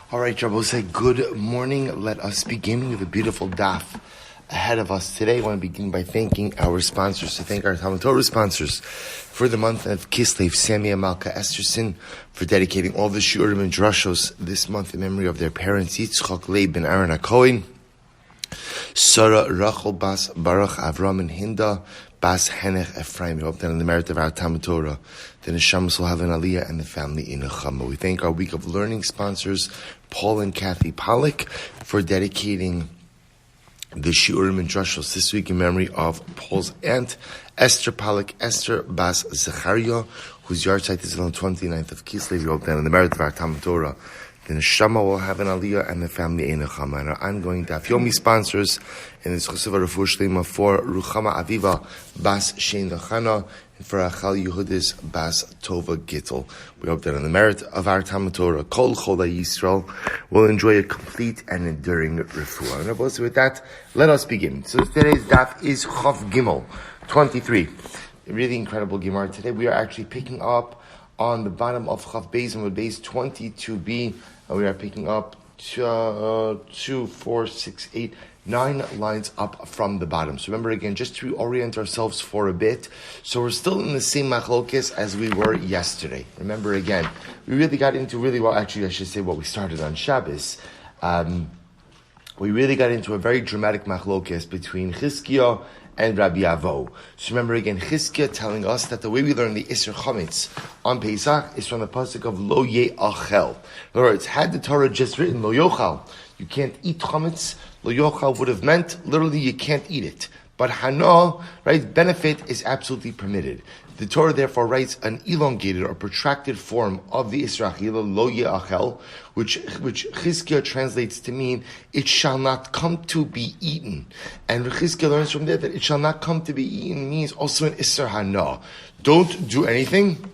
All right, Rabbi, say good morning. Let us begin with a beautiful daf ahead of us today. I want to begin by thanking our sponsors, to thank our Talmud Torah sponsors for the month of Kislev, Samia Malka Esterson, for dedicating all the shiurim and drashos this month in memory of their parents, Yitzchak Leib ben Aaron HaKohen, Sarah Rachel Bas Baruch Avram and Hinda Bas Henech Ephraim. We hope that in the merit of our Talmud Torah, the Neshamas will have an aliyah and the family in a chama. We thank our Week of Learning sponsors, Paul and Kathy Pollack, for dedicating the shiurim and drashos this week in memory of Paul's aunt, Esther Pollack, Esther Bas Zechariah, whose yahrzeit is on the 29th of Kislev. We hope that in the merit of our Talmud Torah, the Neshama will have an aliyah and the family in a chama. And our ongoing Daf Yomi sponsors in this Choseva Refuah Shlema for Ruchama Aviva Bas Shein Lachana and for Achal Yehudis Bas Tova Gittel. We hope that in the merit of our Talmud Torah, Kol Cholei Yisrael will enjoy a complete and enduring refuah. And also with that, let us begin. So today's Daf is Chav Gimel 23. A really incredible Gemara. Today we are actually picking up on the bottom of Chav Beis and with Beis 22b. We are picking up 2, 4, 6, 8, 9 lines up from the bottom. So remember again, just to orient ourselves for a bit. So we're still in the same machlokes as we were yesterday. Remember again, we really got into actually I should say what we started on Shabbos. We really got into a very dramatic machlokes between Chizkiah and Rabbi Avo. So remember again, Chizkiah telling us that the way we learn the Isser Chametz on Pesach is from the pasuk of Lo Ye'achel. In other words, had the Torah just written Lo Yochal, you can't eat Chametz, Lo Yochal would have meant literally you can't eat it. But Hana, right, benefit is absolutely permitted. The Torah therefore writes an elongated or protracted form of the Isra Achila, Lo Ye'achel, which Chizkiah translates to mean, it shall not come to be eaten. And Chizkiah learns from there that it shall not come to be eaten means also an Isra Hana. Don't do anything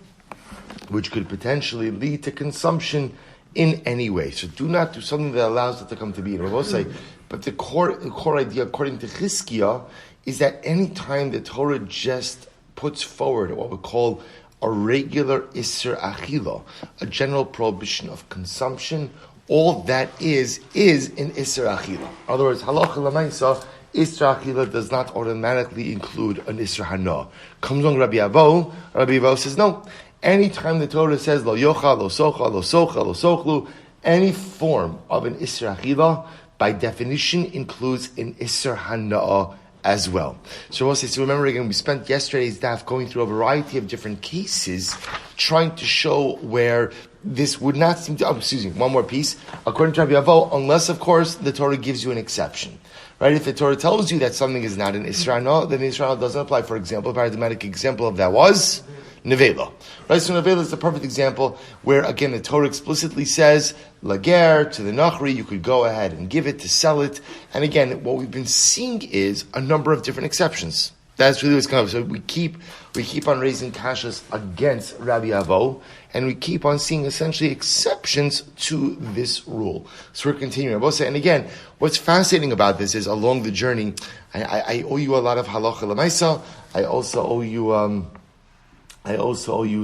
which could potentially lead to consumption in any way. So do not do something that allows it to come to be eaten. I will say, but the core idea, according to Chizkiah, is that any time the Torah just puts forward what we call a regular Isser Achila, a general prohibition of consumption, all that is an Isser Achila. In other words, halacha l'maisa, Isser Achila does not automatically include an Isser Hana. Comes on Rabbi Avo says no. Anytime the Torah says lo yochal, lo sochal, lo sochal, lo sochlu, any form of an Isser Achila, by definition, includes an Isser Hana as well. So remember again, we spent yesterday's daf going through a variety of different cases, trying to show where this would not seem to, one more piece. According to Rabbi Avo, unless of course the Torah gives you an exception. Right? If the Torah tells you that something is not an Israel, then Israel doesn't apply. For example, a paradigmatic example of that was Nevela. Right? So Nevela is the perfect example where, again, the Torah explicitly says, Lager, to the Nachri, you could go ahead and give it, to sell it. And again, what we've been seeing is a number of different exceptions. That's really what's coming up. So we keep on raising kashas against Rabbi Avo, and we keep on seeing essentially exceptions to this rule. So we're continuing. And again, what's fascinating about this is along the journey, I owe you a lot of halacha l'maisa. I also owe you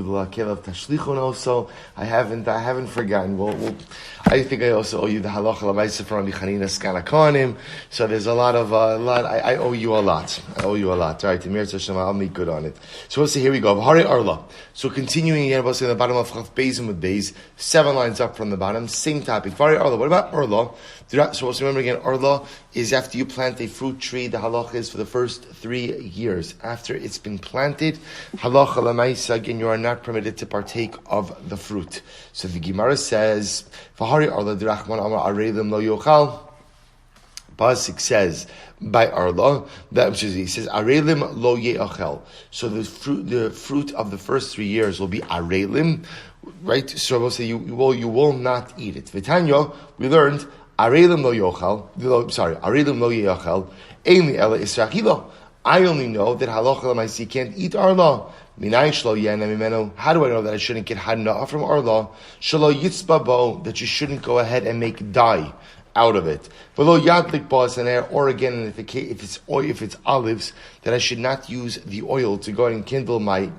the Lakel of Tashlichun also. I haven't forgotten. I think I also owe you the Halacha L'maisa from Rabbi Chanina Skana Kohanim. So there's a lot. I owe you a lot. All right, Emir Hashem, I'll make good on it. So let's see, here we go. V'harei Arla. So continuing again, we'll say the bottom of Chav Beis and with Beis, 7 lines up from the bottom, same topic. V'harei Arla. What about Arla? So also remember again, Arla is after you plant a fruit tree, the halacha is for the first 3 years. After it's been planted, halacha l'maisa, again, you are not permitted to partake of the fruit. So the Gemara says, V'hari Arla d'Rachman Amar Areilim lo yochal. Pasuk says by Arla, he says Areilim lo ye'achel. So the fruit of the first 3 years will be Areilim, right? So we'll say you will not eat it. V'tanya, we learned Areilim lo yochal. Areilim lo ye'achel. Ein li ela Isra Achila. I only know that halacha l'maisa can't eat Arla. How do I know that I shouldn't get hana from Arla? Shalo yitzba bo, that you shouldn't go ahead and make dye out of it. Below yadlik ba'asaner, or again, if it's olives, that I should not use the oil to go and kindle my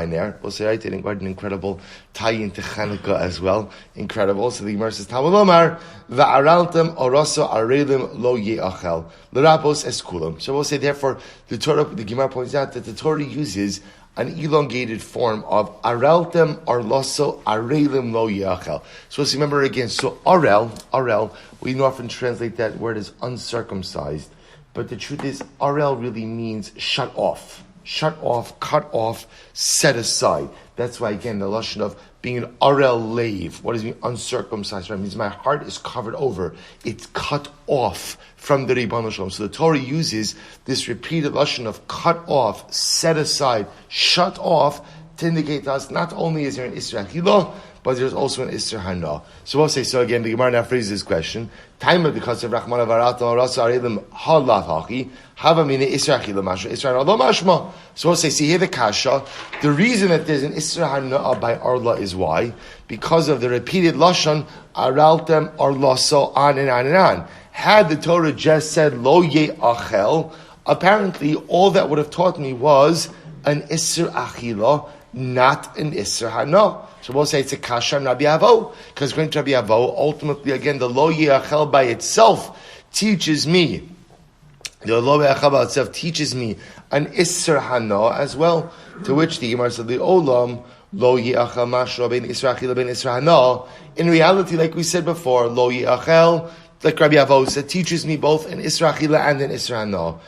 ner. We'll say, right, what an incredible tie into Chanukah as well. Incredible. So the Gemara says, Talmud Omar, va'araltem oroso arelim lo ye'achel, l'rabos eskulam. So we'll say, therefore, the Gemara points out that the Torah uses an elongated form of areltem arloso arelim lo ye'achel. So let's remember again. So arel, we often translate that word as uncircumcised, but the truth is, arel really means shut off, cut off, set aside. That's why again the lashon of being an arel leiv. What does it mean uncircumcised? Right? It means my heart is covered over. It's cut off from the Ribbon Shalom. So the Torah uses this repeated lashon of cut off, set aside, shut off to indicate to us not only is there an Isra Achila, but there's also an Isra Hana. So we'll say, so again, the Gemara now phrases this question. Time of the because of Rachman Avaratam Rasa Arelim Halat Hachi, Havamina Isra Achila Mashma, Isra Hana Mashma. So we'll say, see here the Kasha. The reason that there's an Isra Hana by Arla is why? Because of the repeated Lashon, Araltem, Arlaso, on and on and on. Had the Torah just said, Lo Ye Achel, apparently all that would have taught me was an Isra Achila, not an Isra Hana. So we'll say it's a kasha on Rabbi Avo, because according to Rabbi Avo, ultimately again the lo ye'achel by itself teaches me, the lo ye'achel by itself teaches me an Isra Hana as well. To which the Gemara said the olam lo ye'achel mashra ben Isra Achila ben Isra Hana. In reality, like we said before, lo ye'achel, like Rabbi Avo said, teaches me both an Isra Achila and an Isra Hana.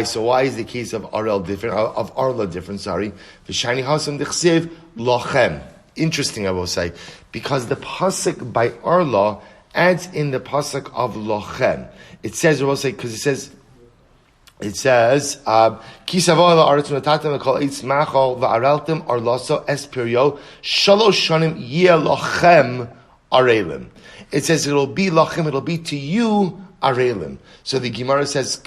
So why is the case of Arla different? Sorry. V'shani hasam d'chsiv lochem. Interesting, I will say, because the pasuk by Arla adds in the pasuk of lochem. It says, I will say, because it says, ki savo la aretz natatem lekol eitz machol va'araltem arlaso es pirio shalosh shanim yeh lochem arelim. It says it'll be lochem, it'll be to you arelim. So the Gemara says,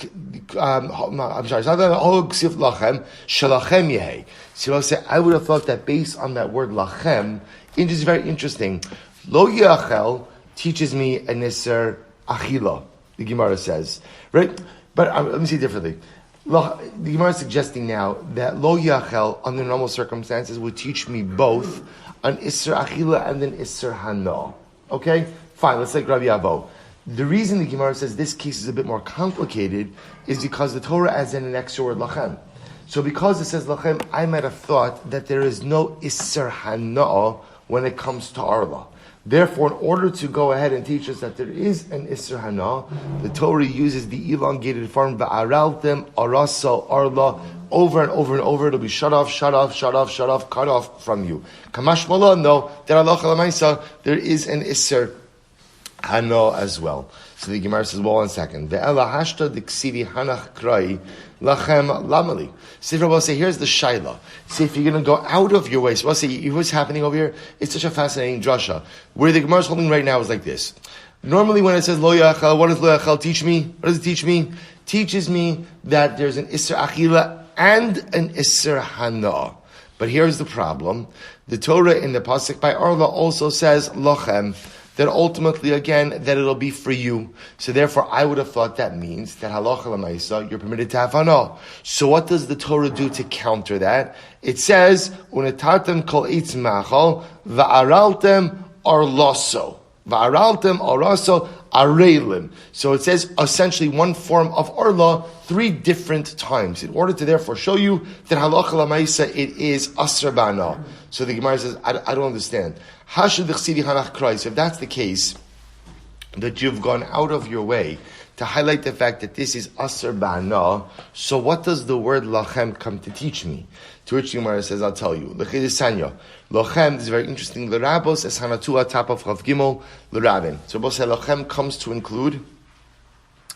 I'm sorry, lachem, shalachem yehei. So I'll say, I would have thought that based on that word lachem, it is very interesting. Lo yachel teaches me an iser achila, the Gemara says. Right? But let me see it differently. The Gemara is suggesting now that lo yachel, under normal circumstances, would teach me both an iser achila and an iser hana. Okay? Fine, let's take Rabbi Avo. The reason the Gemara says this case is a bit more complicated is because the Torah adds in an extra word lachem. So because it says lachem, I might have thought that there is no Isser Hana when it comes to Arla. Therefore, in order to go ahead and teach us that there is an Isser Hana, the Torah uses the elongated form va'araltem araso Arla over and over and over. It'll be shut off, cut off from you. Kamash Mala, no, there is an Isser Hana as well. So the Gemara says, well, 1 second. Ve'ela hashta diksivi hanach krai lachem lamali. So we'll say, here's the shaila. See, if you're going to go out of your way, so we'll say, what's happening over here? It's such a fascinating drasha. Where the Gemara is holding right now is like this. Normally when it says lo yachal, what does lo yachal teach me? What does it teach me? Teaches me that there's an isser achila and an isser hana. But here's the problem. The Torah in the pasuk by Arla also says lachem, that ultimately, again, that it'll be for you. So therefore, I would have thought that means that halacha l'maisa, you're permitted to have hana. So what does the Torah do to counter that? It says, unetartem kol eitz machal, va'araltem arloso. Va'araltem araso arelim. So it says, essentially, one form of arla, 3 different times, in order to therefore show you that halacha l'maisa, it is asra ba'ana. So the Gemara says, I don't understand. So if that's the case, that you've gone out of your way to highlight the fact that this is asr ba'ana, so what does the word lachem come to teach me? To which the Gemara says, I'll tell you. Lachem, this is very interesting. L'rabos es hanatua top of chav gimel l'rabin. So both say lachem comes to include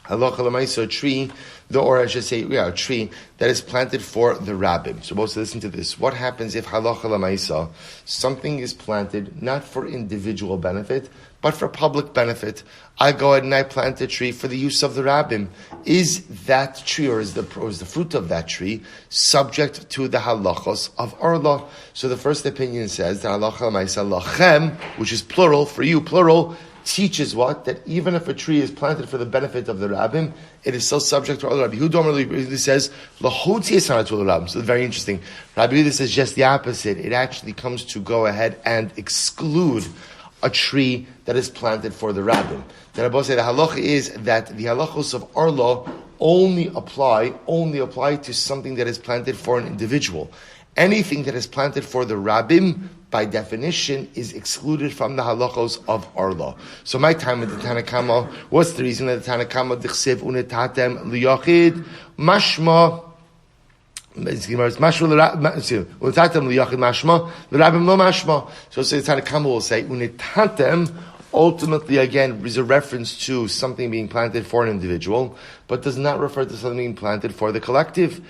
halacha l'maisa, a tree, or I should say, a tree that is planted for the rabbim. So both listen to this. What happens if halacha l'maisa, something is planted not for individual benefit, but for public benefit? I go ahead and I plant a tree for the use of the rabbim. Is that tree, or is the fruit of that tree subject to the halachos of Arla? So the first opinion says that halacha l'maisa lachem, which is plural, for you, plural, teaches what? That even if a tree is planted for the benefit of the rabbim, it is still subject to other Rabbi Yehuda says, Lahoti Esana to the rabbim. So it's very interesting. Rabbi Yehuda says just the opposite. It actually comes to go ahead and exclude a tree that is planted for the rabbim. The Rabbi said the halacha is that the halachos of Arla only apply to something that is planted for an individual. Anything that is planted for the rabbim, by definition, is excluded from the halachos of Arla. So my time with the Tanakama, what's the reason that the Tanakama dichsev unetatem liyachid mashma mashma. So the Tanakama will say unetatem. Ultimately, again, is a reference to something being planted for an individual, but does not refer to something being planted for the collective.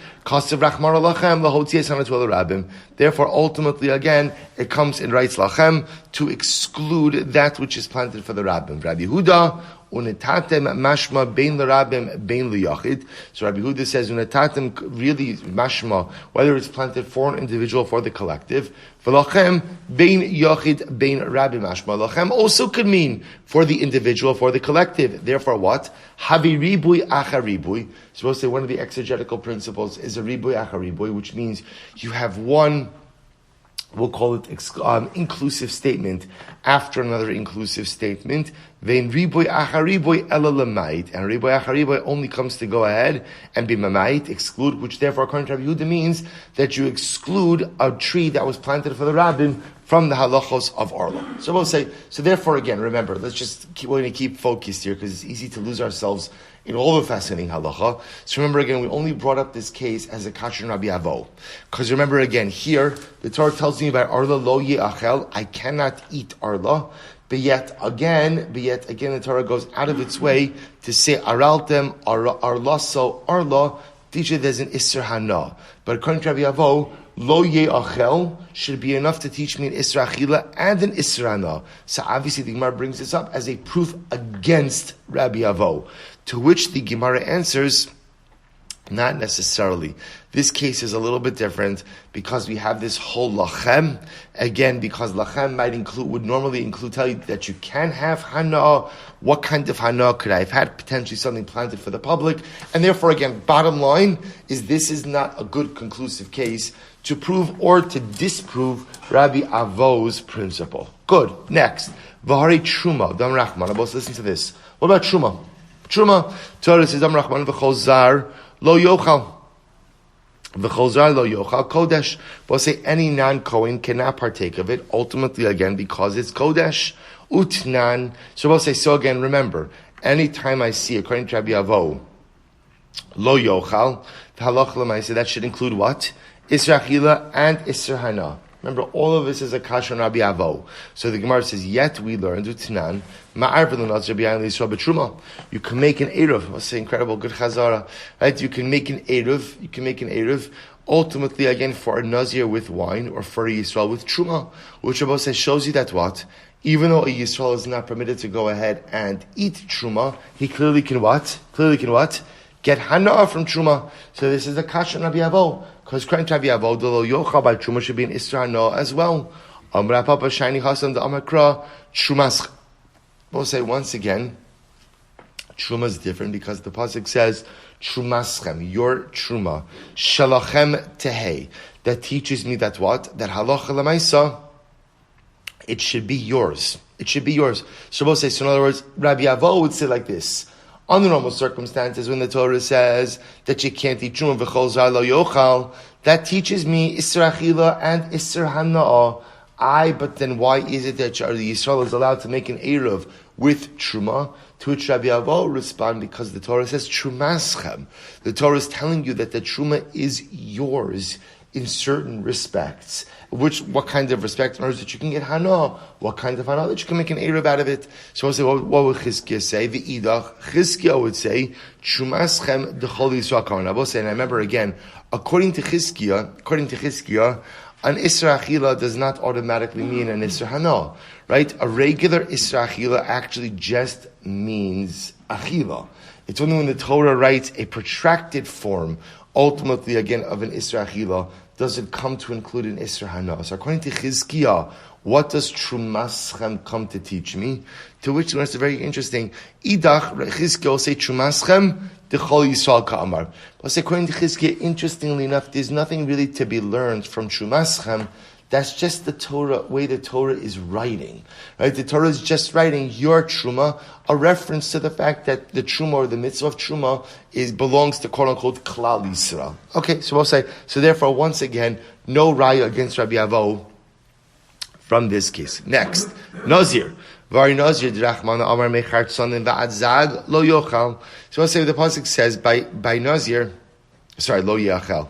Therefore, ultimately, again, it comes in rights lachem to exclude that which is planted for the rabbim. Rabbi Yehuda, unetatem mashma bein l'rabbim bein l'yachid. So Rabbi Yehuda says unetatem really mashma, whether it's planted for an individual or for the collective. V'lachem bein yachid bein rabbi mashma. Lachem also could mean for the individual, for the collective. Therefore, what? Havi ribui acha ribui. Supposed to say one of the exegetical principles is a ribui acha ribui, which means you have one, we'll call it inclusive statement after another inclusive statement. Vein riboy achariboy elalamait, and riboy achariboy only comes to go ahead and be mamait, exclude, which therefore according to Rabbi Yehuda means that you exclude a tree that was planted for the rabbim from the halachos of Arla. So we'll say, so therefore again, remember, we're going to keep focused here because it's easy to lose ourselves in all the fascinating halacha. So remember again, we only brought up this case as a kasher Rabbi Avo. Because remember again, here, the Torah tells me about Arla lo ye'achel, I cannot eat Arla. But yet again, the Torah goes out of its way to say araltem, arlaso, arla, teach it there's an isser hana. But according to Rabbi Avo, lo ye'achel should be enough to teach me an isra achila and an isra hana. So obviously the Gemara brings this up as a proof against Rabbi Avo. To which the Gemara answers, not necessarily. This case is a little bit different because we have this whole lachem. Again, because lachem would normally include, tell you that you can have hana. What kind of hana could I have had? Potentially something planted for the public. And therefore, again, bottom line is this is not a good conclusive case to prove or to disprove Rabbi Avo's principle. Good. Next. V'harei truma. Dam Rachman. Listen to this. What about truma? Truma, Torah says, Am Rachman v'chol zar lo yochal. V'chol zar lo yochal kodesh. We'll say any non-Kohen cannot partake of it, ultimately again, because it's kodesh. Utnan. So we'll say, so again, remember, anytime I see, according to Rabbi Avo, lo yochal, the halach l'maaseh, that should include what? Isra achila and Isra hana. Remember, all of this is a kasha on Rabbi Avo. So the Gemara says, yet we learned, Utnan, you can make an eruv. What's the incredible, good chazara, right? You can make an eruv. Ultimately, again, for a nazir with wine or for a Yisrael with truma, which Rabbi says shows you that what? Even though a Yisrael is not permitted to go ahead and eat truma, he clearly can what? Get hana from truma. So this is a kasha on Rabbi Avo. Because according to Rabbi Avo, the lo yocha by truma should be an isra hana as well. Amra papa shiny hasan the amakra trumas. We'll say once again, truma is different because the pasuk says trumaschem, your truma, shalachem tehei. That teaches me that what? That halacha lemaisa, it should be yours. So we'll say, so in other words, Rabbi Avo would say like this. Under normal circumstances, when the Torah says that you can't eat truma v'chol zar lo yochal, that teaches me isra achila and isra hana'ah. But then why is it that Yisrael is allowed to make an eruv with truma? To which Rabbi Avo respond, because the Torah says trumaschem. The Torah is telling you that the truma is yours in certain respects. What kind of respect? In other words, that you can get hana. What kind of hana? That you can make an eruv out of it. So I'll say, what would Chizkiah say? The idach, Chizkiah would say, trumaschem dechol Yisrael kavan. I will say, and I remember again, according to Chizkiah, an Isra Achila does not automatically mean an Isra Hana, right? A regular Isra Achila actually just means Achila. It's only when the Torah writes a protracted form, ultimately again of an Isra Achila, does it come to include an Isra Hana. So according to Chizkiah, What does Trumaschem come to teach me? To which it's very interesting. Idach Chizkiah will say Trumaschem Dechol Yisrael Ka'amar. But according to Chizkiah, interestingly enough, there's nothing really to be learned from Trumaschem. That's just the Torah, way the Torah is writing. Right? The Torah is just writing your Truma, a reference to the fact that the Truma or the mitzvah of Truma belongs to quote unquote Klal Yisrael. Okay, so we'll say, so therefore once again, no raya against Rabbi Avo from this case. Next, Nazir. Vari Nazir Drachman Amar Mechart Sonin Va'ad Zag Lo Yochal. So we'll say the pasuk says by Nazir, Lo Yochel.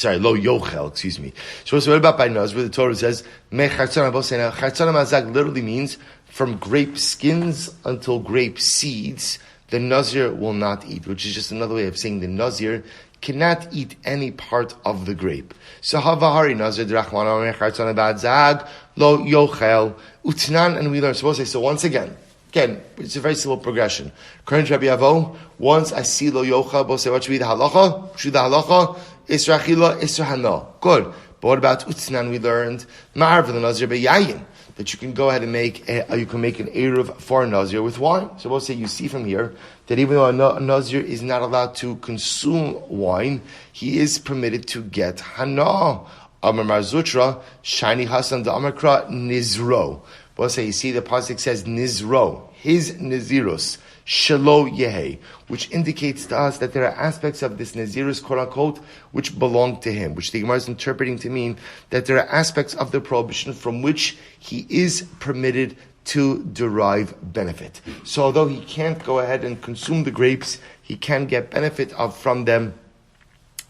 Lo Yochel, excuse me. So what about by Nazir? Where the Torah says, Mechartzon Abosena. Chartzon Mazag literally means from grape skins until grape seeds, the Nazir will not eat, which is just another way of saying the Nazir cannot eat any part of the grape. So Havahari Nazir Drachman Mechartzon Abadzag Lo Yochel Utnan, and we learn. So once again, it's a very simple progression. Current Rabbi Avo, once I see Lo Yochel, we'll say, what should be the halacha? Should the halacha? Isra Achila, Isra Hana. Good. But what about Utznan? We learned Ma'arv the Nazir Be'yayin, that you can go ahead and make an Eruv for a Nazir with wine. So we'll say you see from here that even though a Nazir is not allowed to consume wine, he is permitted to get Hana. Amar Marzutra, Shani Hasan da Amakra Nizro. We'll say you see the pasuk says Nizro, his Nizirus. Shelo Yehe, which indicates to us that there are aspects of this Nazirus, quote unquote, which belong to him, which the Gemara is interpreting to mean that there are aspects of the prohibition from which he is permitted to derive benefit. So although he can't go ahead and consume the grapes, he can get benefit from them,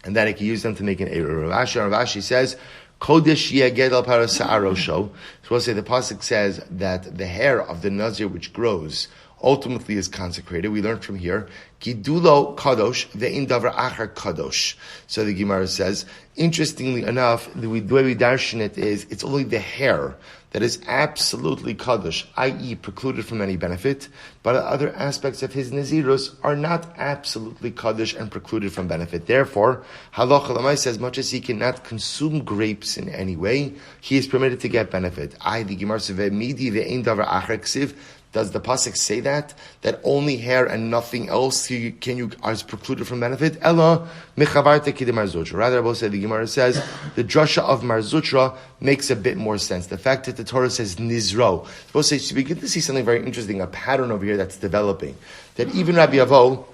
and that he can use them to make an Eruv. Rashi says, Kodesh Yeged al Parasa'arosho. So we'll say the pasuk says that the hair of the Nazir which grows ultimately is consecrated. We learned from here, Gidulo Kadosh, Ve'in Davar Achar Kadosh. So the Gemara says, interestingly enough, the way we darshan it is, it's only the hair that is absolutely Kadosh, i.e. precluded from any benefit, but other aspects of his Nazirus are not absolutely Kadosh and precluded from benefit. Therefore, Halacha Lamai says, much as he cannot consume grapes in any way, he is permitted to get benefit. The Gemara says, Ve'midi Ve'in Davar Achar Ksiv. Does the pasuk say that only hair and nothing else is precluded from benefit? Ella mechavarta kidei Marzutra. Rather, Abba said the Gemara says the drasha of Marzutra makes a bit more sense. The fact that the Torah says nizro, Abba says you begin to see something very interesting, a pattern over here that's developing. That even Rabbi Avo,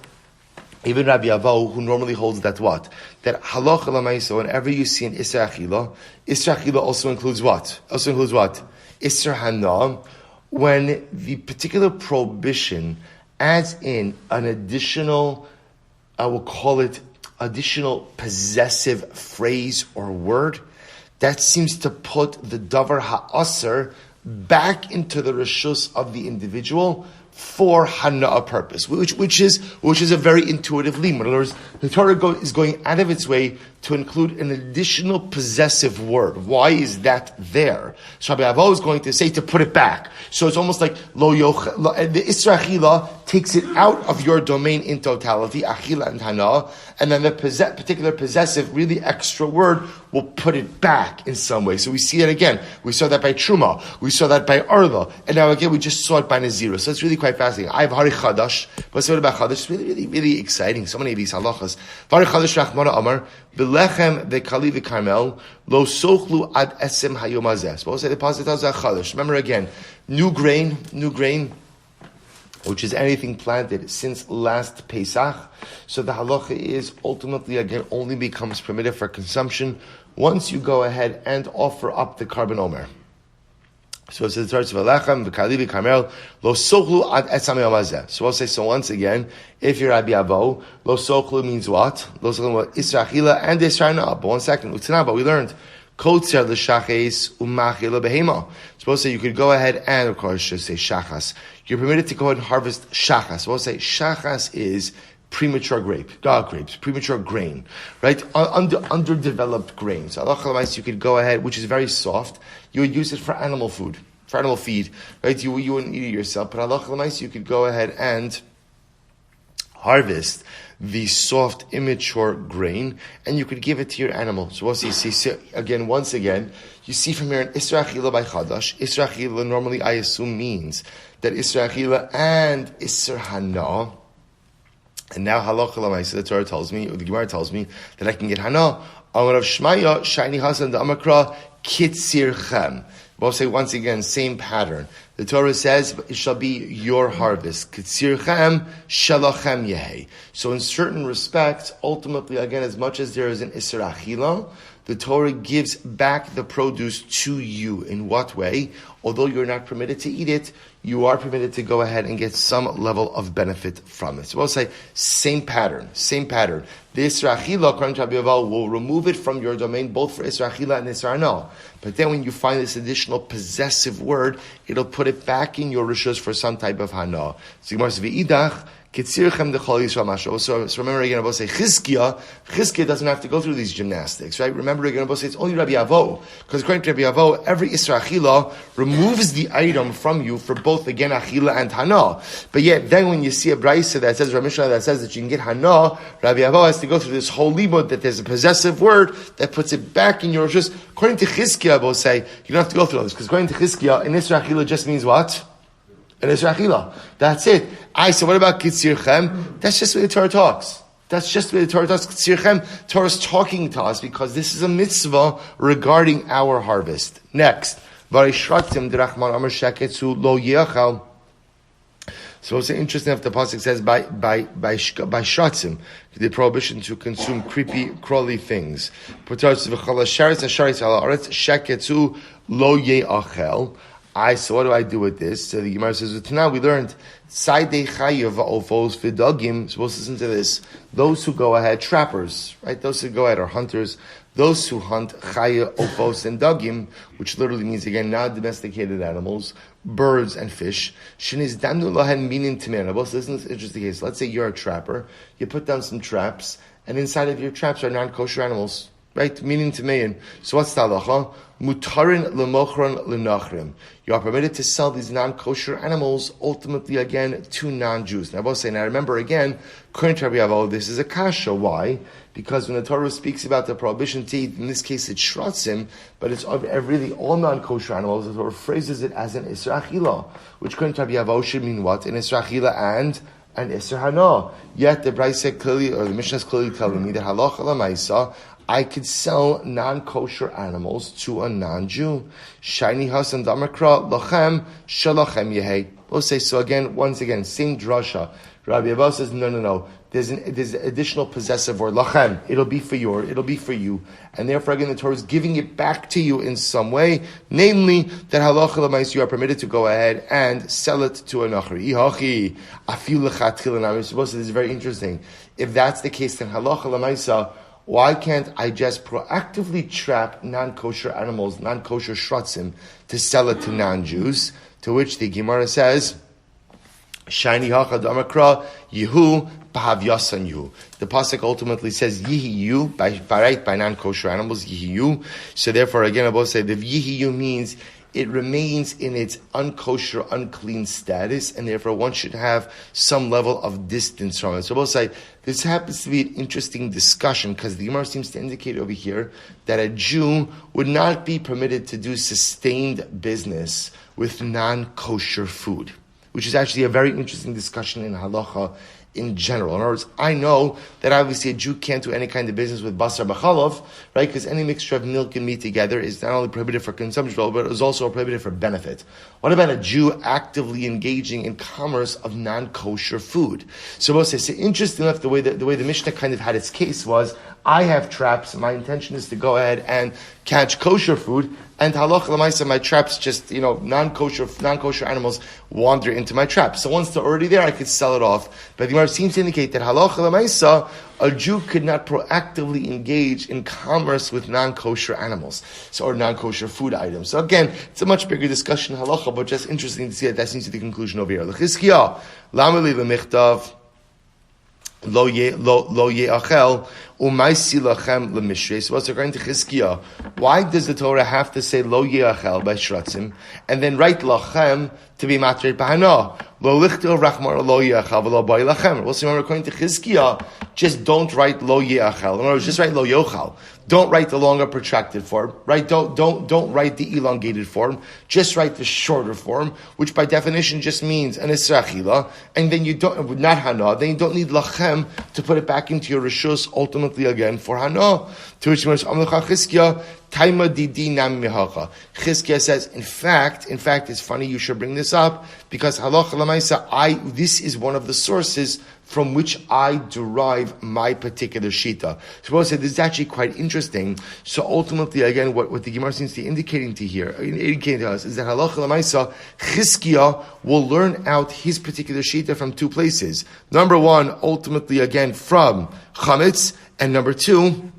who normally holds that what? That halacha l'maisa, whenever you see an Isra Achila also includes what? Isra Hana. When the particular prohibition adds in an additional, I will call it additional possessive phrase or word, that seems to put the davar ha'asr back into the reshus of the individual for hana'a purpose, which is a very intuitive lim. In other words, the Torah is going out of its way to include an additional possessive word. Why is that there? So Rabbi Avo is going to say to put it back. So it's almost like the Isra Achila takes it out of your domain in totality, Achila and Hana, and then the particular possessive, really extra word will put it back in some way. So we see it again. We saw that by Truma, we saw that by Arla, and now again we just saw it by Nazira. So it's really quite fascinating. I have Hari Chadash, but what about Chadash? It's really, really, really exciting. So many of these halachas. Hari Chadash Rachmana Amar, Belechem v'kali v'karmel, lo sochlu ad esem hayom hazeh. So we'll say the pasuk tells us Chadash. Remember again, new grain, which is anything planted since last Pesach. So the halacha is ultimately, again, only becomes permitted for consumption once you go ahead and offer up the carbon omer. So it says, V'lechem v'kali v'karmel, lo sochlu ad esam hayom hazeh. So we'll say, so once again, if you're Rabbi Avo, lo sochlu means what? Lo sochlu means Isra Achila and Isra Hana. But 1 second, but we learned, Kotzer l'shaches umachil behema. Suppose say you could go ahead and, of course, should say shachas. You're permitted to go ahead and harvest shachas. Suppose say shachas is premature grapes, premature grain, right? Underdeveloped grains. So you could go ahead, which is very soft. You would use it for animal food, for animal feed, right? You wouldn't eat it yourself, but you could go ahead and harvest the soft, immature grain, and you could give it to your animal. So what do you see? So once again, you see from here an Isra Achila by Chadash. Isra Achila normally, I assume, means that Isra Achila and Isra Hana. And now Halacha L'Maisa, the Torah tells me, or the Gemara tells me, that I can get Hana. Amar of Shmaya, Shani Hasan, the Amakra, Kitzir Chem. We'll say once again, same pattern. The Torah says, it shall be your harvest. Kitzirchem shalachem yehi. So in certain respects, ultimately, again, as much as there is an Isra Achila, the Torah gives back the produce to you. In what way? Although you're not permitted to eat it, you are permitted to go ahead and get some level of benefit from it. So we'll say, same pattern. The Isra Achila, according to Rabbi Yoval, will remove it from your domain, both for Isra Achila and Isra Hana. But then when you find this additional possessive word, it'll put it back in your rishus for some type of Hana. So Gemara says, V'idach, Kitzirchem dechol Yisrael Masho. So remember again, Abba say Chizkiah doesn't have to go through these gymnastics, right? Remember again, Abba say it's only Rabbi Avo, because according to Rabbi Avo, every Isra Achila removes the item from you for both again Achila and Hana. But yet, then when you see a brayso that says Ramishna that says that you can get Hana, Rabbi Avo has to go through this whole limud that there's a possessive word that puts it back in your rishus. According to Chizkiah, Abba say you don't have to go through all this, because according to Chizkiah, an Isra Achila just means what? An Isra Achila. That's it. So what about Kitzirchem? That's just the way the Torah talks. Kitzirchem, Torah's talking to us because this is a mitzvah regarding our harvest. Next. Varishratim derachman amar sheketzu lo yechal. So it's interesting if the pasuk says by shatzim, the prohibition to consume creepy, crawly things. Sheketzu lo yeachel. So what do I do with this? So the Gemara says, now we learned, Saidei chayav ofos v'dagim, supposed to listen to this, those who go ahead, trappers, right? Those who go ahead are hunters, those who hunt chaya, ofos, and dagim, which literally means, again, non-domesticated animals, birds and fish, sheniz damnu lahen minin timerabos. This is an interesting case. Let's say you're a trapper, you put down some traps, and inside of your traps are non-kosher animals. Right? Meaning to mean. So what's the halacha? Mutarin lemochron lenachrim. You are permitted to sell these non-kosher animals, ultimately again, to non-Jews. Now I will say, now remember again, according to Rabbi Avo, this is a kasha. Why? Because when the Torah speaks about the prohibition to eat, in this case it's shratzim, but it's really all non-kosher animals, the Torah phrases it as an Isra Achila, which according to Rabbi Avo should mean what? An Isra Achila and Isra Hana. Yet the Brayse clearly, or the Mishnah is clearly telling me that halacha l'maisa, I could sell non-kosher animals to a non-Jew. Shiny Hasan Damakra Lachem Shalachem Yehei. We'll say so again, once again, same drasha. Rabbi Abba says, no. There's an additional possessive word, lachem. It'll be for you. And therefore, again, the Torah is giving it back to you in some way, namely that halacha l'mais, you are permitted to go ahead and sell it to a nachri. Ihachi afiu lechatchil. And I'm supposed to. This is very interesting. If that's the case, then halacha l'maisa, why can't I just proactively trap non-kosher animals, non-kosher shratzim, to sell it to non-Jews? To which the Gemara says, Shiny hachad amakra yehu b'havyasan yu. The pasuk ultimately says yihiyu by non-kosher animals yihiyu. So therefore, again, I will say the yihiyu means it remains in its unkosher, unclean status, and therefore one should have some level of distance from it. So we'll say this happens to be an interesting discussion because the Gemara seems to indicate over here that a Jew would not be permitted to do sustained business with non-kosher food, which is actually a very interesting discussion in halacha in general. In other words, I know that obviously a Jew can't do any kind of business with basar b'chalav, right? Because any mixture of milk and meat together is not only prohibited for consumption, but is also prohibited for benefit. What about a Jew actively engaging in commerce of non-kosher food? So we'll say, interesting enough, the way the Mishnah kind of had its case was, I have traps, my intention is to go ahead and catch kosher food, and halacha l'maisa, my traps just, non-kosher animals wander into my traps. So once they're already there, I could sell it off. But the Gemara seems to indicate that halacha l'maisa, a Jew could not proactively engage in commerce with non-kosher animals, or non-kosher food items. So again, it's a much bigger discussion halacha, but just interesting to see that seems to be the conclusion over here. L'chizkiah, lameli l'michtav, lo ye'achel, u'maisi lachem l'mishrei. So what's according to Chizkiah, why does the Torah have to say lo ye'achel by shratzim, and then write lachem to be matred b'hana? Lo lichtil rachmar lo ye'achal v'lo bai lachem. We'll see, remember, according to Chizkiah, just don't write lo ye'achal. In other words, just write lo yochal. Don't write the longer protracted form, right? Don't write the elongated form. Just write the shorter form, which by definition just means an isra achila, and then you don't, not hana, then you don't need lachem to put it back into your rishus, ultimately again, for hana. To which Chizkiah, Taima didi nam mihacha. Chizkiah says, in fact, it's funny you should bring this up, because halacha lamaisa, this is one of the sources from which I derive my particular shita. So we'll say this is actually quite interesting. So ultimately, again, what the Gemara seems to be indicating to us is that halacha lamaisa, Chizkiah will learn out his particular shita from two places. Number one, ultimately again from chametz, and number two,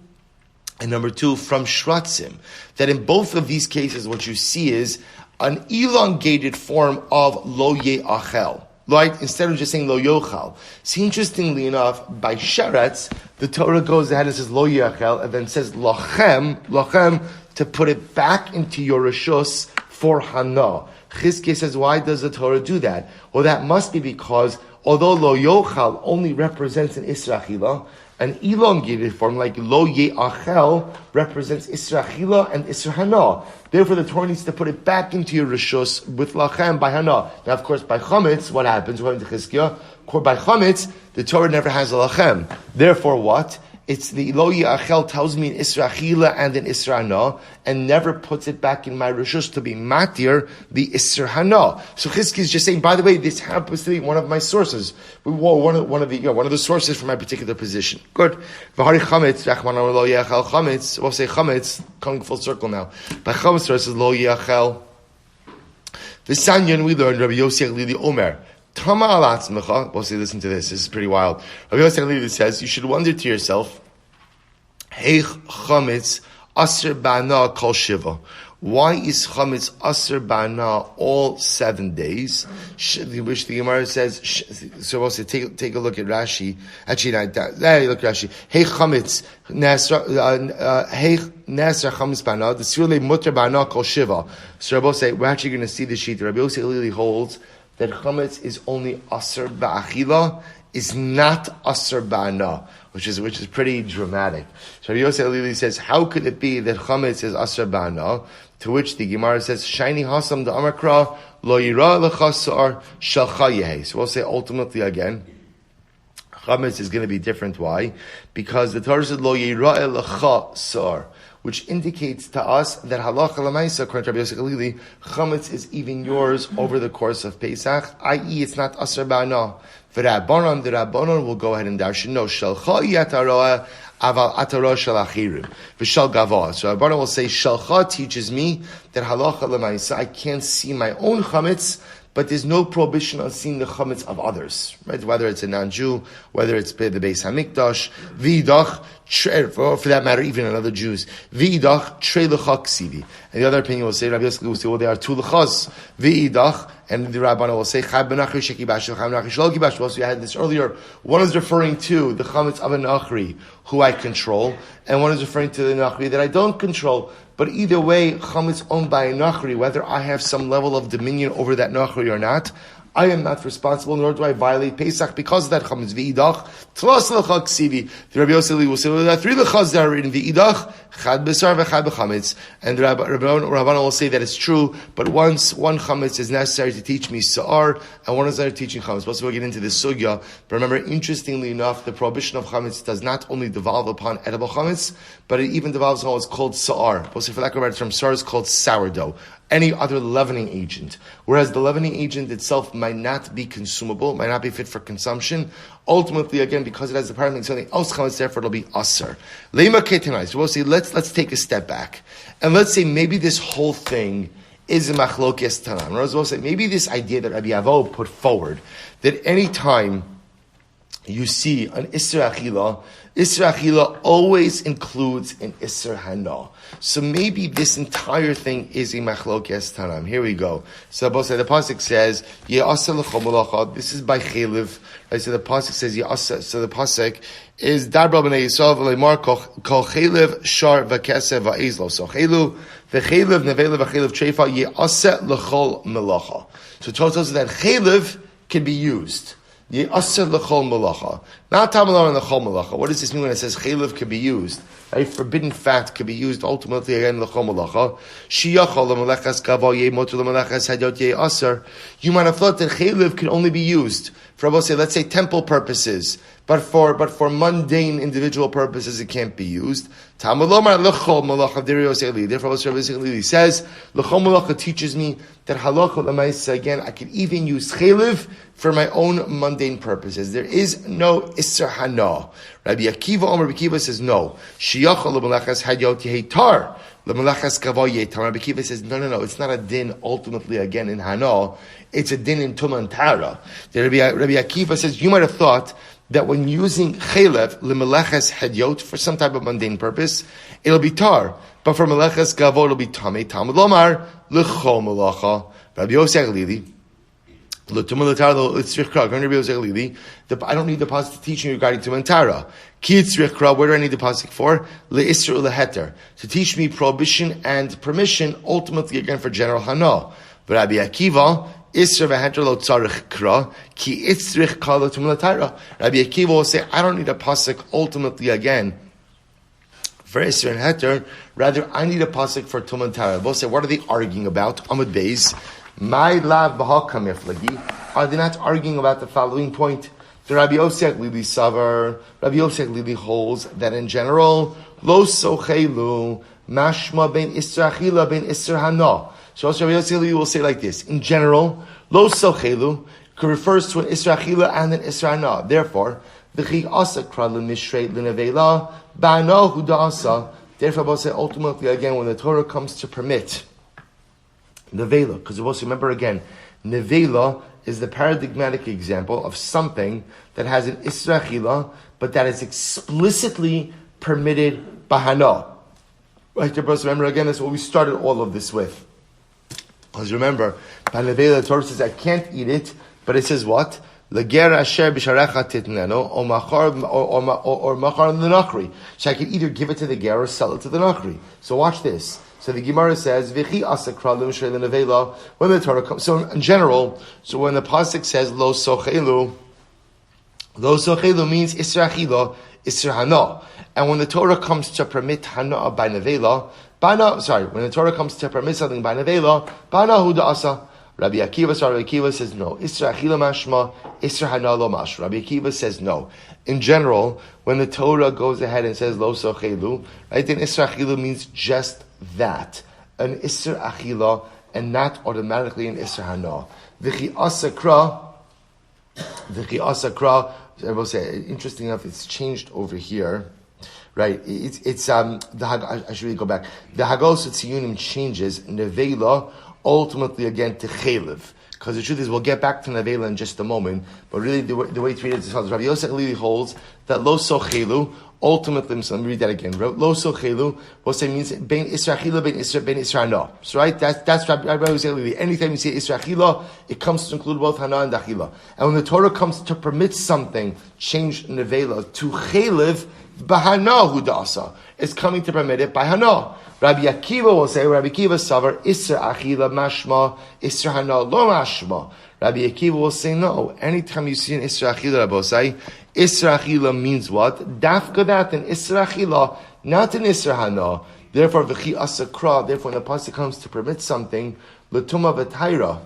from shratzim. That in both of these cases, what you see is an elongated form of lo ye'achel. Right? Instead of just saying lo yochal. See, interestingly enough, by sheretz, the Torah goes ahead and says lo ye'achel, and then says lachem, to put it back into your rishus for hana. Chizkiah says, why does the Torah do that? Well, that must be because, although lo yochal only represents an isra achila, an elongated form like lo ye'achel represents isra achila and isra hana. Therefore, the Torah needs to put it back into your rishus with lachem by hana. Now, of course, by chametz, what happens? According to Chizkiah, by chametz, the Torah never has a lachem. Therefore, what? It's the lo ye'achel tells me an isra achila and an isra hana, and never puts it back in my rishus to be matir the isra hana. So Chizkiah is just saying, by the way, this happens to be one of my sources. One of the sources for my particular position. Good. V'hari chametz, rachman lo ye'achel chametz. We'll say chametz, coming full circle now. By chametz, it says lo ye'achel. V'sanyan, we learned Rabbi Yossi Lili Omer. Tama al atzmecha. We'll say, listen to this. This is pretty wild. Rabbi Yossi Lili says, you should wonder to yourself, Heich chametz aser ba'ana kol shiva. Why is chametz aser ba'ana all 7 days? Which the Gemara says. So we'll say, take a look at Rashi. Actually, look at Rashi. Heich chametz heich nesra chametz ba'ana. The surely mutter ba'ana kol shiva. So Rabbi say, we're actually going to see the sheet. Rabbi Yossi Lili holds that chametz is only aser ba'achila, is not aser ba'ana, which is pretty dramatic. So Rabbi Yossi Lili says, how could it be that chametz is aser ba'ana? To which the Gemara says, shiny hasam da amakra lo yira lechasar shalcha yehi. So we'll say ultimately again, chametz is going to be different. Why? Because the Torah said lo yira lechasar, which indicates to us that halacha l'maisa, according to Rabbi Yossi Lili, chametz is even yours over the course of Pesach, i.e. it's not aser ba'ana. The Rabbanon will go ahead and darshan, no, shalcha yataroa aval ataro shel achirim v'shal gava. So Rabbanon will say, shalcha teaches me that halacha l'maisa, I can't see my own chametz, but there's no prohibition on seeing the chametz of others, right? Whether it's a non-Jew, whether it's the Beis Hamikdash, v'idach, for that matter, even in other Jews, v'idach trei lecha ksivi. And the other opinion will say, Rabbi Yossi will say, well, there are two lechas, v'idach, and the Rabbanan will say, chab benachri shekibash, chab benachri shelo kibash. Also, you had this earlier. One is referring to the chametz of a nachri, who I control, and one is referring to the nachri that I don't control. But either way, chametz owned by a nachri, whether I have some level of dominion over that nachri or not, I am not responsible, nor do I violate Pesach because of that chametz. V'idach, tlos lecha ksivi. The Rabbi Yossi will say, well, there are 3 lechas that are written. V'idach, chad besar v'chad b'chametz. And the Rabbanan will say that it's true, but one chametz is necessary to teach me sa'ar, and one is necessary teaching chametz. We'll get into this sugya. But remember, interestingly enough, the prohibition of chametz does not only devolve upon edible chametz, but it even devolves on what's called sa'ar. We'll say, for lack of a better term, sa'ar is called sourdough. Any other leavening agent. Whereas the leavening agent itself might not be consumable, might not be fit for consumption. Ultimately, again, because it has the power to make something else chametz, therefore it'll be aser. Leima ketenai. So we'll say, let's take a step back. And let's say maybe this whole thing is a machlokes tanan. We'll say, maybe this idea that Rabbi Avo put forward, that any time you see an Isra Achila always includes an Isra Hana. So maybe this entire thing is a machlokes tanam. Here we go. So the pasuk says, Ye'asa l'chol malacha. This is by Chelev. Right? So the pasuk says, Ye'asa. So the pasuk is, Dabra b'nei Yisrael v'leimar kol Chelev shar v'keseh v'ezlo. So Chelev, nevelev v'chelev treifa, Ye'asa l'chol malacha. So it tells us that Chelev can be used. Ye'aser l'chol malacha. Not tamalar and l'chol malacha. What does this mean when it says chaylev can be used? Right? Forbidden fat can be used ultimately again l'chol malacha. Shiyachol l'malachas gavo ye'motu l'malachas hadyot ye'aser. You might have thought that chaylev can only be used for, let's say, temple purposes, but for mundane individual purposes it can't be used. Tamalomar l'chol malacha derios. Therefore, Rabbi says l'chol malacha teaches me that halacha l'maisa again I can even use chaylev for my own mundane purposes. There is no isser hana. Rabbi Akiva says no. Shiyachol l'malachas hadyot yehitar l'malachas kavah yehitar. Rabbi Akiva says no. It's not a din ultimately again in hana. It's a din in tumah and tara. Rabbi Akiva says you might have thought that when using chaylev l'malachas hadyot for some type of mundane purpose, it'll be tar. But for malachas kavah it'll be tamei. Talmud lomar l'chol malacha. Rabbi Yosef Lili. I don't need the pasuk to teach me regarding Tumah and Tara. Where do I need the pasuk for? Le'isr u'leheter, to teach me prohibition and permission, ultimately again for general hana. But Rabbi Akiva, isr v'heter lo tzarich kra, ki itzrich kala Tumah Tara. Rabbi Akiva will say, I don't need a pasuk ultimately again for isr and heter. Rather, I need a pasuk for Tumah and Tara. We'll say, what are they arguing about? Amud Beis. My lav b'hakam iflagi. Are they not arguing about the following point? The Rabbi Yosef Lili Savar, Rabbi Yosef Lili holds that in general, lo sochelu mashma ben isra achila ben isra hana. So Rabbi Yosef Lili will say like this: in general, lo sochelu refers to an isra achila and an isra hana. Therefore, v'chi asa kradlin mishrei l'nevela ba'ana hudasa. Therefore, we'll say ultimately again when the Torah comes to permit nevela, because we'll remember again, nevela is the paradigmatic example of something that has an isra achila, but that is explicitly permitted bahana. Right, remember again, that's what we started all of this with. Because remember, by nevela, the Torah says I can't eat it, but it says what? Leger asher b'sharecha titneno, or machar l'nachri. So I can either give it to the ger or sell it to the nachri. So watch this. So the Gemara says, "V'chi asakra l'mishrei l'nevela." When the Torah comes, so in general, so when the pasuk says "lo sochelu means isra achila, isra hana, and when the Torah comes to permit hana by nevela, when the Torah comes to permit something by nevela, bana hu da'asa. Rabbi Akiva says no. Isra achila mashma, isra hana lo mash. Rabbi Akiva says no. In general, when the Torah goes ahead and says lo sochelu, right, then isra achila means just that, an isra achila, and not automatically an isra hana. V'chi asakra. I will say, interesting enough, it's changed over here, right? It's I should really go back. The Hagos Tziyunim changes nevela ultimately again to chaylev. Because the truth is, we'll get back to nevela in just a moment. But really, the way to read it is how Rabbi Yosef Lili holds that lo sochelu ultimately. So let me read that again. Lo sochelu, we'll say means ben isra achila, ben isra hana. So right, that's Rabbi Yosef Lili. Anytime you say isra achila, it comes to include both hana and achila. And when the Torah comes to permit something, change nevela to chaylev bahana hu da'asa. It's coming to permit it by hana. Rabbi Akiva will say, Rabbi Akiva savar isra achila mashma, isra hana lo mashma. Rabbi Akiva will say, no. Anytime you see an isra achila, Rabosai, isra achila means what? Dafka that, an isra achila, not an isra hana. Therefore, v'chi asakra, therefore when the pasuk comes to permit something, l'tumah v'tayra,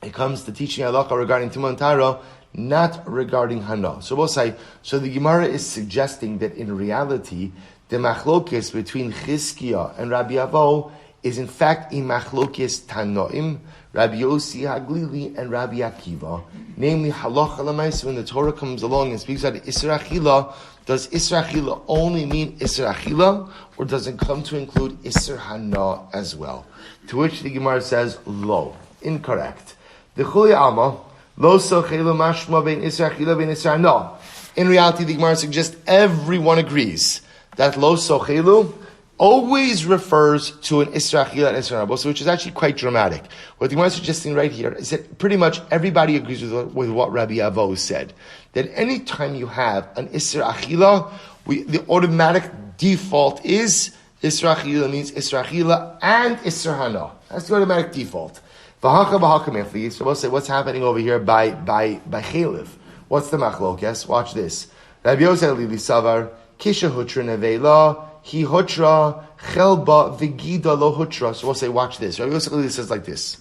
it comes to teaching halakha regarding tumah and tayra, not regarding hana. So we'll say, so the Gemara is suggesting that in reality, the machlokes between Chizkiah and Rabbi Avo is in fact a machlokes Tanoim, Rabbi Yossi Haglili and Rabbi Akiva. Namely, halacha l'maisa, when the Torah comes along and speaks about Isra Achila, does Isra Achila only mean Isra Achila, or does it come to include Isra Hana as well? To which the Gemara says, lo, incorrect. The Chuli Alma, lo sochelu mashma bein Isra Achila bein Isra Hana. In reality, the Gemara suggests everyone agrees that lo sochelu always refers to an isra achila and isra hana, which is actually quite dramatic. What the Gemara is suggesting right here is that pretty much everybody agrees with what Rabbi Avo said. That any time you have an isra achila, the automatic default is isra achila means isra achila and isra hana. That's the automatic default. So we'll say what's happening over here by chaylev. What's the machlokes? Watch this. Rabbi Yosef Lili Savar Kisha Hutra Nevela Hi Hutra Chelba Vigida Lo Hutra. So we'll say, watch this. Rabbi Yosef Lili says like this.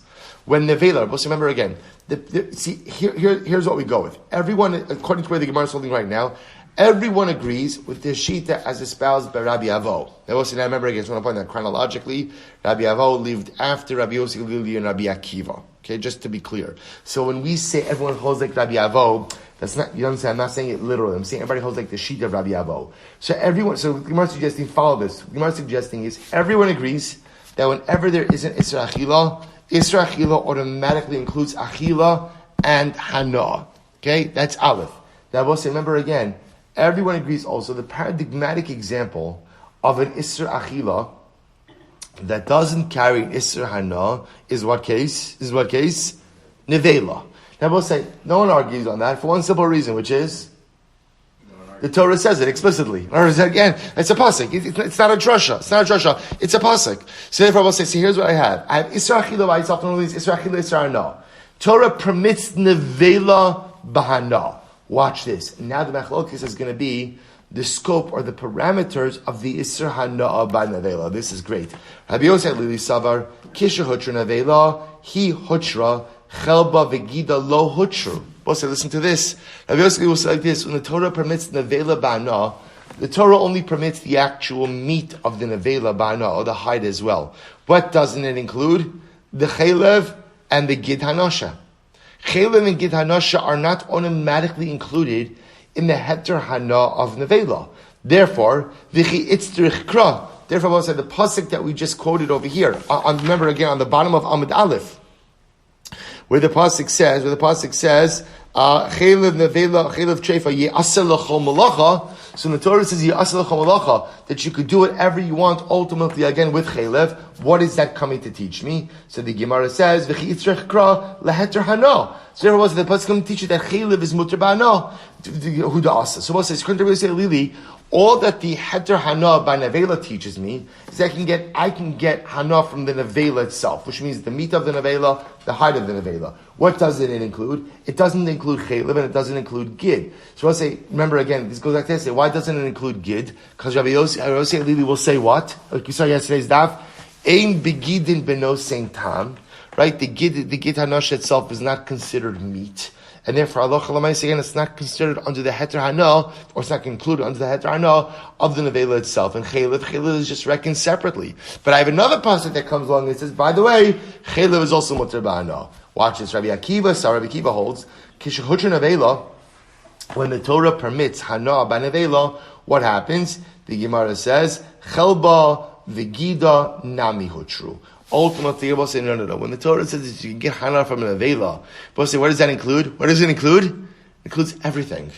When Nevela, we'll remember again. Here's what we go with. Everyone, according to where the Gemara is holding right now, everyone agrees with the Shita as espoused by Rabbi Avo. Now, we'll see, now remember again, I just want to point out chronologically, Rabbi Avo lived after Rabbi Yosef Lili and Rabbi Akiva. Okay, just to be clear. So when we say everyone holds like Rabbi Avo, that's not, you understand, I'm not saying it literally. I'm saying everybody holds like the sheet of Rabbi Avo. So the Gemara suggesting, follow this. The Gemara suggesting is, everyone agrees that whenever there is an Isra Achila automatically includes Achila and Hana. Okay, that's Aleph. Now we'll say, remember again, everyone agrees also the paradigmatic example of an Isra Achila that doesn't carry Isra Hana is what case? Nevela. Now we'll say, no one argues on that for one simple reason, which is the Torah says it explicitly. Or again, it's a pasuk. It's not a drasha. It's a pasuk. So therefore we'll say, see, here's what I have. I have Isra Achila by itself, Isra Achila, Isra Hana. Torah permits Nevela Bahana. Watch this. Now the machlokes is going to be the scope or the parameters of the Isra Hana by Nevela. This is great. Rabbi Yosef Lili Savar Kisha Hutra Nevela Hi Hutra Chelba Vegida Lo Hutru. We'll say, listen to this. Rabbi Yosef will say like this: when the Torah permits Nevela Ba'ana, the Torah only permits the actual meat of the Nevela Ba'ana, or the hide as well. What doesn't it include? The Chaylev and the Gid Hanasha. Chaylev and Gid Hanasha are not automatically included in the Heter Hana of Nevela. Therefore, V'chi Itzrich Kra. Therefore, we'll say the pasuk that we just quoted over here. Remember again on the bottom of Amud Aleph, where the pasuk says, "Chaylev nevela, chaylev treifa ye'aseh l'chol malacha." So the Torah says ye'aseh l'chol malacha, that you could do whatever you want. Ultimately, again with chaylev, what is that coming to teach me? So the Gemara says, "V'chi yitzrech kra leheter hana." So there was the pasuk coming to teach you that chaylev is muter ba'ana. Who the asa? So what says? According to Lili, all that the heter hana by nevela teaches me is that I can get hana from the nevela itself, which means the meat of the nevela, the hide of the nevela. What doesn't it include? It doesn't include chaylev and it doesn't include gid. So I'll say, remember again, this goes back to say, why doesn't it include gid? Because Rabbi Yosef Lili will say what? Like you saw yesterday's daf, ein begidin beno sein tam. Right? The gid hanash itself is not considered meat. And therefore, halacha l'maisa, again, it's not considered under the heter hana, or it's not included under the heter hana of the nevela itself. And chaylev is just reckoned separately. But I have another pasuk that comes along and says, by the way, chaylev is also muter ba'ana. Watch this. Rabbi Akiva holds, kishahutra nevela, when the Torah permits hana by nevela, what happens? The Gemara says, chelba v'gida nami hutru. Ultimately, we'll say, no. When the Torah says that you can get hana from an avela, we'll say, what does that include? What does it include? It includes everything.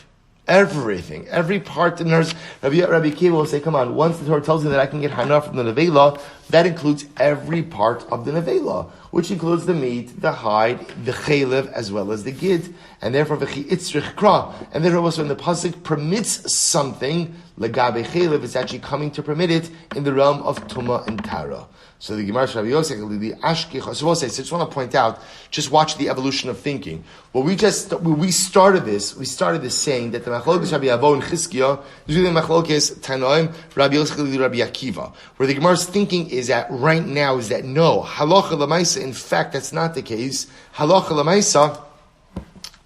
Everything. Every part in hers. Rabbi Akiva will say, come on, once the Torah tells me that I can get hana from the nevela, that includes every part of the nevela, which includes the meat, the hide, the chaylev, as well as the gid. And therefore, v'chi itzrich kra. And therefore, also when the pasuk permits something, legabe chaylev, it's actually coming to permit it in the realm of tuma and tara. So the Gemara Rabbi Yosef, the Ashkech. So we'll say. So I just want to point out. Just watch the evolution of thinking. When we started this saying that the Machlokes Rabbi Avo and Chizkiah is really the Machlokes Tanoim Rabbi Yosef Rabbi Akiva. Where the Gemara's thinking is at right now is that no halacha l'maisa. In fact, that's not the case. Halacha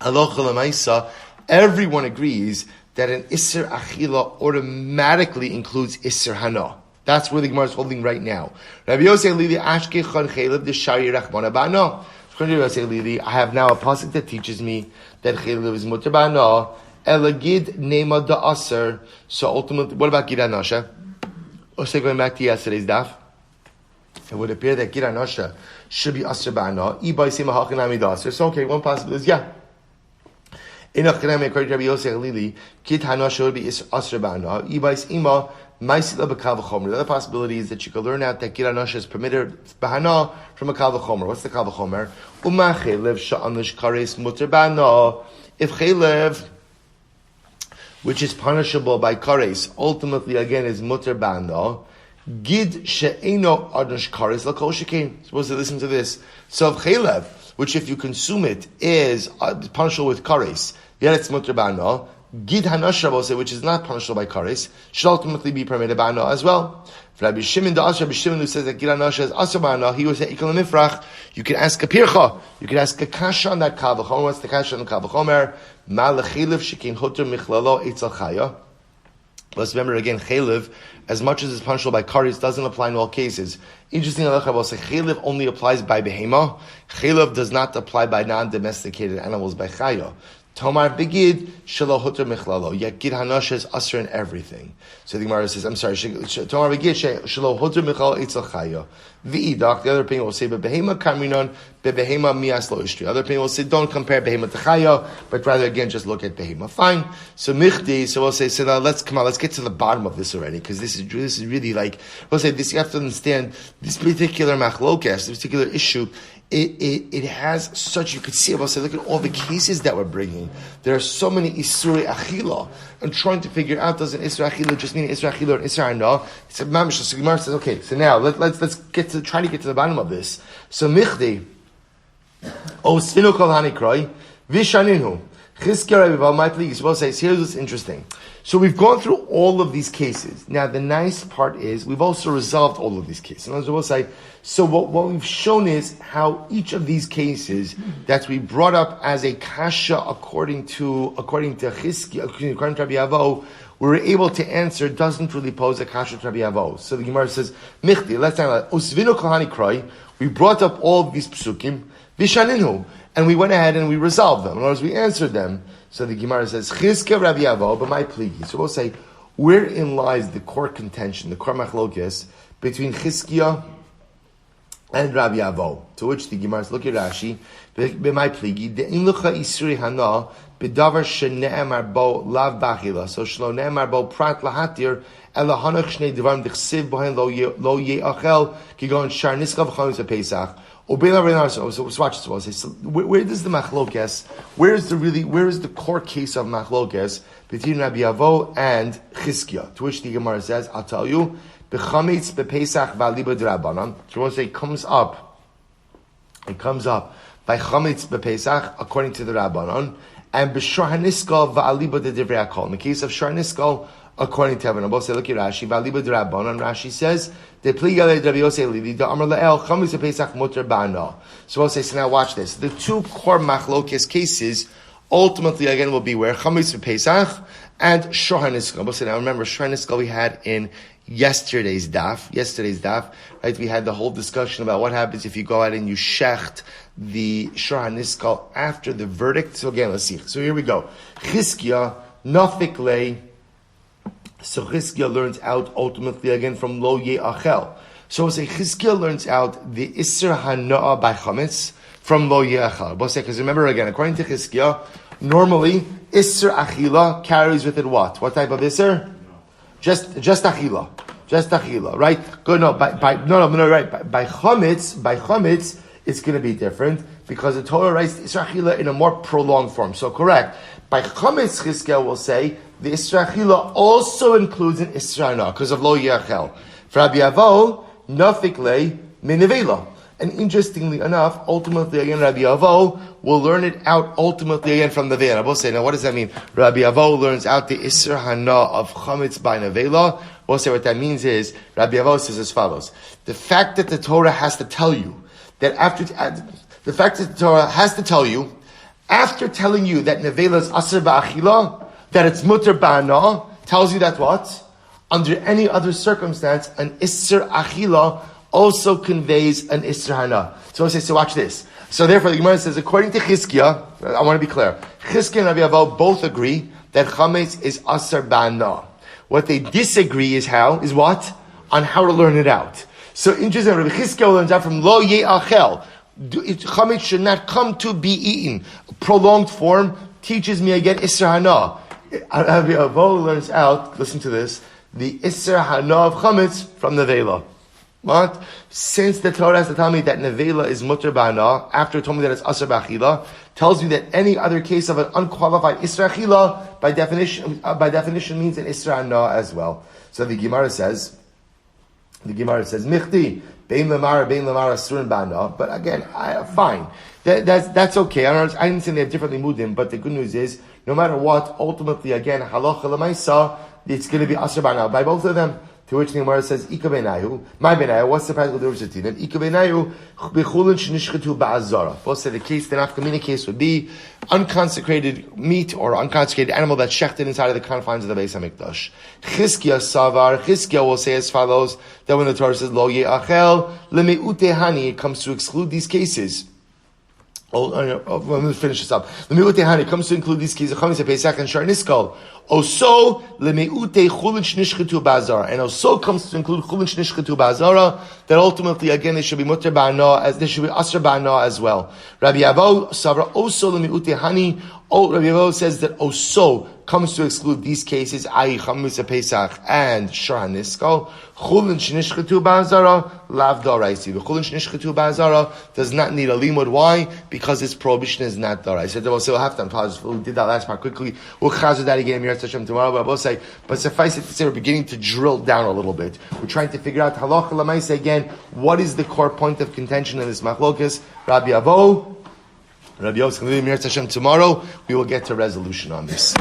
l'maisa. Everyone agrees that an Isser Achila automatically includes Isser Hana. That's where the Gemara is holding right now. Rabbi Yosef Lili Ashkechon Chaylev the Shari Rachmana Ba'ana. According to Rabbi Yosef Lili, I have now a pasuk that teaches me that Chaylev is muter ba'ana. Elagid nema da aser. So ultimately, what about Gid Hanasha? Also going back to yesterday's daf, it would appear that Gid Hanasha should be aser ba'ana. Ibai sema hachanami da aser. So okay, one possibility is yeah. In Achanami, according to Rabbi Yosef Lili, Gid Hanasha would be aser ba'ana. Ibai sema. The other possibility is that you can learn out that Gid Hanasha is permitted bahana from a kal v'chomer. What's the kal v'chomer? Uma chaylev sha'anish kares muter bahana. If chaylev, which is punishable by kares, ultimately again is muter bahana, Gid she'eno adosh kares l'kol shekein. Supposed to listen to this. So if chaylev, which if you consume it is punishable with kares, yet it's mutter ba'ana. Gid hanasha, which is not punishable by kares, should ultimately be permitted ba'ana as well. Rabbi Shimon who says that gid hanasha is asur ba'ana, he would say ikal mifrach. You can ask a pircha, you can ask a kasha on that kavachomer. What's the kasha on the kavachomer? Ma lechaylev shekein hoter michlalo eitzal chaya. Let's remember again, chaylev, as much as it's punishable by kares, doesn't apply in all cases. Interesting, halacha will say chaylev only applies by behema. Chaylev does not apply by non-domesticated animals, by chaya. Tomar begid shelo huter michlalo. Yet gid hanasha is usher in everything. So the Gemara says, I'm sorry. Tomar begid shelo huter michlalo eitzel chaya. V'idach. The other opinion will say behema kamrinon behema mias lo ishtri. Other opinion will say don't compare behema to chaya, but rather again just look at behema. Fine. So michdi. So we'll say so now let's get to the bottom of this already, because this is really like we'll say this. You have to understand this particular machlokas, this particular issue. It has such, you could see, look at all the cases that we're bringing. There are so many Isuri Achila. And trying to figure out, does an Isra Achila just mean Isra Achila or Isra Ana? It's a mamish. So Gemara says, okay, so now let's try to get to the bottom of this. So Michdi, O Svinu Kol Hanikrai, Vishaninu, Chizkiya Rabbi Val, my please. Well, says, here's what's interesting. So we've gone through all of these cases. Now the nice part is we've also resolved all of these cases. And we'll say, so what we've shown is how each of these cases that we brought up as a kasha according to Chizkiya, according to Rabbi Avo, we were able to answer doesn't really pose a kasha to Rabbi Avo. So the Gemara says, Michti, let's say Usvinu Kohani Kroi, we brought up all of these psukim, Vishaninu, and we went ahead and we resolved them. In other words, we answered them. So the Gemara says, Chizkiya Rabbi Avo, but my pligi. So we'll say, wherein lies the core contention, the core machlokes, between Chizkiya and Rabbi Avo? To which the Gemara says, look at Rashi, my pligi, de'im lucha isuri hana, bedavar shene'emar bo lav bachila, so shlo ne'emar bo prat lahatir, ela hanach shnei devarim dichsiv bohen lo ye'achel, kigon shar niskav chametz Pesach. So watch this. So where does the machlokes? Where is the core case of machlokes between Rabbi Avo and Chizkiya? To which the Gemara says, I'll tell you, b'chametz b'Pesach v'aliba d'Rabbanan. So we'll say it comes up by chametz b'Pesach according to the Rabbanan, and b'shor haniskal v'aliba d'divrei hakol. In the case of shor haniskal, according to Evan, we'll say look at Rashi. V'aliba d'Rabbanan. Rashi says. So we'll say, so now watch this. The two core machlokes cases ultimately again will be where chametz Pesach and shor haniskal. We'll say now remember shor haniskal we had in yesterday's daf, right? We had the whole discussion about what happens if you go out and you shecht the shor haniskal after the verdict. So again, let's see. So here we go. Chizkiya nafik lei. So Chizkiya learns out ultimately again from Lo Ye'achel. So we'll say Chizkiya learns out the Isser Hana'a by Chametz from Lo Ye'achel. We'll say, because remember again, according to Chizkiya, normally Isser Achila carries with it what? What type of Isser? Just Achila, right? Good, no, right. By Chametz, it's going to be different because the Torah writes Isser Achila in a more prolonged form. So correct. By Chametz, Chizkiya will say the Isra Achila also includes an Isra Ana because of Lo Yachel. For Rabbi Avo, Nafik Lei Minevela. And interestingly enough, ultimately again, Rabbi Avo will learn it out ultimately again from the Veil. I will say, now what does that mean? Rabbi Avo learns out the Isra Hana of Chametz by Nevela. We'll say what that means is, Rabbi Avo says as follows. The fact that the Torah has to tell you that after telling you that Nevela is Asr Ba'achila, that it's mutter ba'ana, tells you that what? Under any other circumstance, an isser achila also conveys an isser hana. So I say, so watch this. So therefore the Gemara says, according to Chizkiya, I want to be clear, Chizkiya and Rabbi Avo both agree that chametz is asr ba'ana. What they disagree is what? On how to learn it out. So interesting, Rabbi Chizkiya learns out from lo ye'achel. Chametz should not come to be eaten. Prolonged form teaches me again isser hana. Rabbi Avo learns out, listen to this, the Isser Hana of Chametz from Nevela. What? Since the Torah has to tell me that Nevela is Mutter Ba'ana, after it told me that it's Asr Ba'achila, tells you that any other case of an unqualified Isra Achila, by definition means an Isra Hana as well. So the Gemara says, The Gemara says, Michti, Bein Lamara Surin Bana. But again, fine. That's okay. I didn't say they have differently mudim, but the good news is, no matter what, ultimately, again, halacha l'maisa, it's going to be asr bana by both of them. To which the Gemara says, Ika benayu, my benayu, what's the practical difference between them? Ika benayu, bechulin shenishchetu ba'azara. Both said the case, the nafkamina case would be unconsecrated meat or unconsecrated animal that's shechted inside of the confines of the Beis HaMikdash. Chizkiah will say as follows, that when the Torah says, Lo ye'achel, leme'ute hani, it comes to exclude these cases. Let me finish this up. It comes to include these cases, Pesach and Shar Niskal. Also, lemeute chulin shnishchetu ba'azara, and also comes to include chulin shnishchetu ba'azara. That ultimately, again, they should be mutter ba'ana, as they should be asr ba'ana as well. Rabbi Avo savra also lemeute hani. Rabbi Avo says that also comes to exclude these cases, ai chametz Pesach and Shar Niskal. Chulin shnishchetu ba'azara lav daraisi. The chulin shnishchetu ba'azara does not need a limud. Why? Because its prohibition is not daraisi. So we'll have to pause. We did that last part quickly. We'll chazar that again. Hashem tomorrow, but I will say, but suffice it to say, we're beginning to drill down a little bit. We're trying to figure out halacha l'maisa again. What is the core point of contention in this machlokas? Rabbi Avo, Hashem tomorrow. We will get to resolution on this.